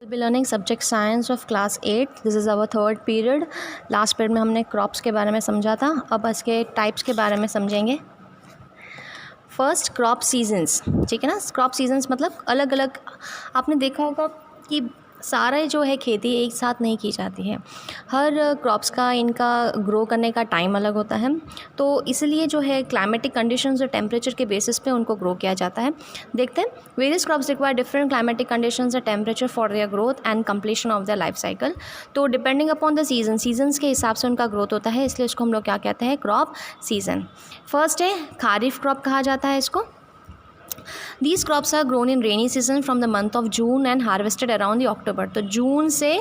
B learning subject science of class 8। This is our third period. Last period में हमने crops के बारे में समझा था, अब इसके टाइप्स के बारे में समझेंगे। फर्स्ट क्रॉप सीजन्स, ठीक है ना। क्रॉप सीजन्स मतलब अलग अलग, आपने देखा होगा कि सारा जो है खेती एक साथ नहीं की जाती है, हर क्रॉप्स का इनका ग्रो करने का टाइम अलग होता है, तो इसलिए जो है क्लाइमेटिक कंडीशंस और टेम्परेचर के बेसिस पे उनको ग्रो किया जाता है। देखते हैं, various crops require different climatic conditions और temperature for their growth and completion of their life cycle. तो डिपेंडिंग अपॉन द सीजन्स के हिसाब से उनका ग्रोथ होता है, इसलिए इसको हम लोग क्या कहते हैं, क्रॉप सीजन। फर्स्ट है खारिफ क्रॉप कहा जाता है इसको। These crops are grown in rainy season from the month of June and harvested around the October। तो जून से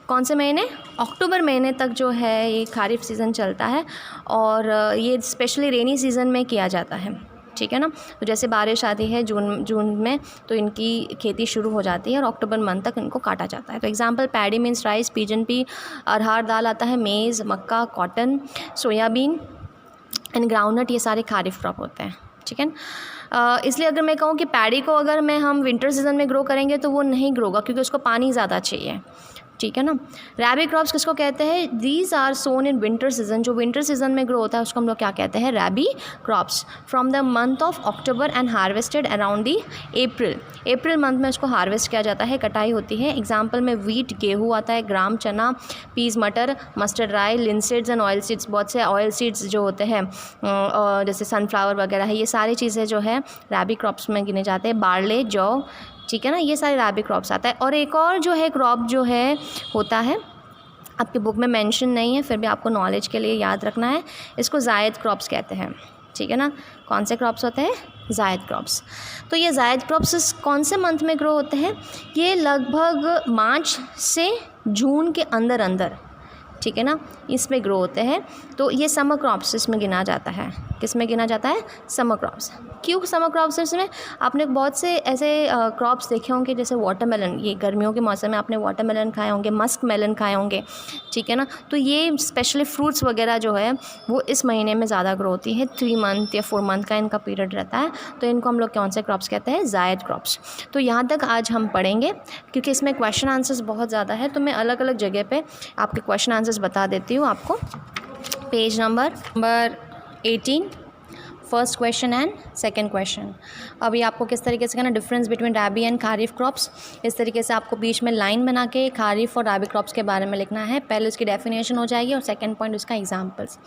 कौन से महीने, अक्टूबर महीने तक जो है ये खारिफ सीज़न चलता है, और ये स्पेशली रेनी सीज़न में किया जाता है, ठीक है ना। तो जैसे बारिश आती है जून में, तो इनकी खेती शुरू हो जाती है और अक्टूबर मंथ तक इनको काटा जाता है। तो example, paddy means rice, pigeon pea अरहर दाल आता है, मेज़, मक्का, कॉटन, सोयाबीन एंड ग्राउंडनट, ये सारे खारिफ क्रॉप होते हैं, ठीक है। इसलिए अगर मैं कहूँ कि पैडी को अगर हम विंटर सीज़न में ग्रो करेंगे तो वो नहीं ग्रो होगा, क्योंकि उसको पानी ज़्यादा चाहिए, ठीक है ना। रैबी क्रॉप्स किसको कहते हैं, these are sown in winter season. जो विंटर सीजन में ग्रो होता है उसको हम लोग क्या कहते हैं, rabi crops. From the month of October and harvested around the April month में उसको हार्वेस्ट किया जाता है, कटाई होती है। एग्जाम्पल में वीट गेहूँ आता है, ग्राम चना, पीस मटर, मस्टर्ड राई, लिंसीड्स एंड ऑयल सीड्स। बहुत से ऑयल सीड्स जो होते हैं जैसे सनफ्लावर वगैरह है, ये सारी चीज़ें जो है रैबी क्रॉप्स में गिने जाते हैं। बार्ले, जौ, ठीक है ना, ये सारे रैबी क्रॉप्स आता है। और एक और जो है क्रॉप जो है होता है, आपके बुक में मेंशन नहीं है, फिर भी आपको नॉलेज के लिए याद रखना है, इसको जायद क्रॉप्स कहते हैं, ठीक है ना। कौन से क्रॉप्स होते हैं, जायद क्रॉप्स। तो ये जायद क्रॉप्स कौन से मंथ में ग्रो होते हैं, ये लगभग मार्च से जून के अंदर, ठीक है ना, इसमें ग्रो होते हैं। तो ये समर क्रॉप्स इसमें गिना जाता है। किस में गिना जाता है, समर क्रॉप्स। क्यों समर क्रॉप्स इसमें, आपने बहुत से ऐसे क्रॉप्स देखे होंगे, जैसे वाटरमेलन, ये गर्मियों के मौसम में आपने वाटरमेलन खाए होंगे, मस्क मेलन खाए होंगे, ठीक है ना। तो ये स्पेशली फ्रूट्स वगैरह जो है वो इस महीने में ज़्यादा ग्रो होती है, 3 मंथ या 4 मंथ का इनका पीरियड रहता है। तो इनको हम लोग कौन से क्रॉप्स कहते हैं, जायद क्रॉप्स। तो यहाँ तक आज हम पढ़ेंगे, क्योंकि इसमें क्वेश्चन आंसर्स बहुत ज़्यादा है, तो मैं अलग अलग जगह पे आपके क्वेश्चन आंसर्स बता देती हूँ आपको। Page number 18, first question and second question. अभी आपको किस तरीके से करना, difference between रैबी and kharif crops, इस तरीके से आपको बीच में लाइन बना के खारिफ और रैबी क्रॉप्स के बारे में लिखना है। पहले उसकी डेफिनेशन हो जाएगी और सेकंड पॉइंट उसका एग्जांपल्स।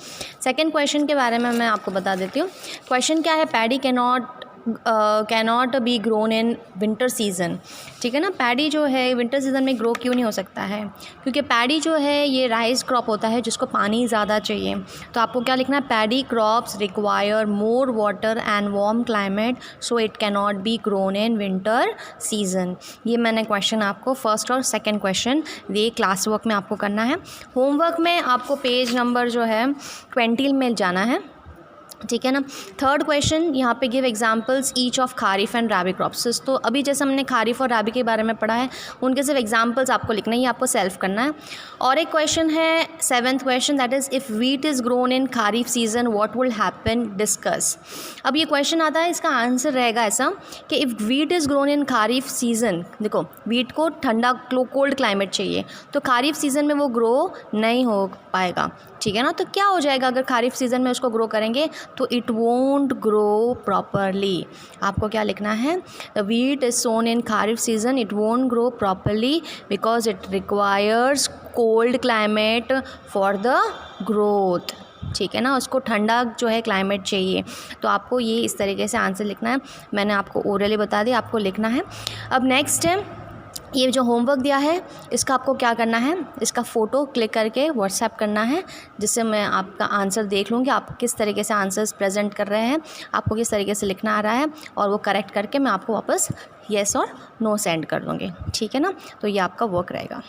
सेकंड क्वेश्चन के बारे में मैं आपको बता देती हूँ। क्वेश्चन क्या है, paddy cannot be grown in winter season, ठीक है ना। पैडी जो है विंटर सीजन में ग्रो क्यों नहीं हो सकता है, क्योंकि पैडी जो है ये राइस क्रॉप होता है जिसको पानी ज़्यादा चाहिए। तो आपको क्या लिखना है, paddy crops require more water and warm climate, so it cannot be grown in winter season. ये मैंने क्वेश्चन आपको फर्स्ट और सेकेंड क्वेश्चन ये क्लास वर्क में आपको करना है। होमवर्क में आपको पेज नंबर जो है 20 में जाना है, ठीक है ना। थर्ड क्वेश्चन, यहाँ पे give examples each of kharif and रैबी crops. तो अभी जैसे हमने खारिफ और रैबी के बारे में पढ़ा है, उनके सिर्फ एग्जांपल्स आपको लिखना है, आपको सेल्फ करना है। और एक क्वेश्चन है 7th question, that is if wheat is grown in kharif season what will happen, discuss. अब ये क्वेश्चन आता है, इसका आंसर रहेगा ऐसा कि if wheat is grown in kharif season, देखो वीट को ठंडा कोल्ड क्लाइमेट चाहिए, तो खारिफ सीजन में वो ग्रो नहीं हो पाएगा, ठीक है ना। तो क्या हो जाएगा अगर खारिफ सीजन में उसको ग्रो करेंगे, तो इट वोंट ग्रो प्रॉपरली। आपको क्या लिखना है, the wheat is sown in kharif season, it won't grow properly because it requires cold climate for the growth, ठीक है ना। उसको ठंडा जो है क्लाइमेट चाहिए। तो आपको ये इस तरीके से आंसर लिखना है, मैंने आपको ओरली बता दिया, आपको लिखना है। अब नेक्स्ट है, ये जो होमवर्क दिया है इसका आपको क्या करना है, इसका फ़ोटो क्लिक करके व्हाट्सएप करना है, जिससे मैं आपका आंसर देख लूँगी आप किस तरीके से आंसर्स प्रेजेंट कर रहे हैं, आपको किस तरीके से लिखना आ रहा है, और वो करेक्ट करके मैं आपको वापस येस और नो सेंड कर दूँगी, ठीक है ना। तो ये आपका वर्क रहेगा।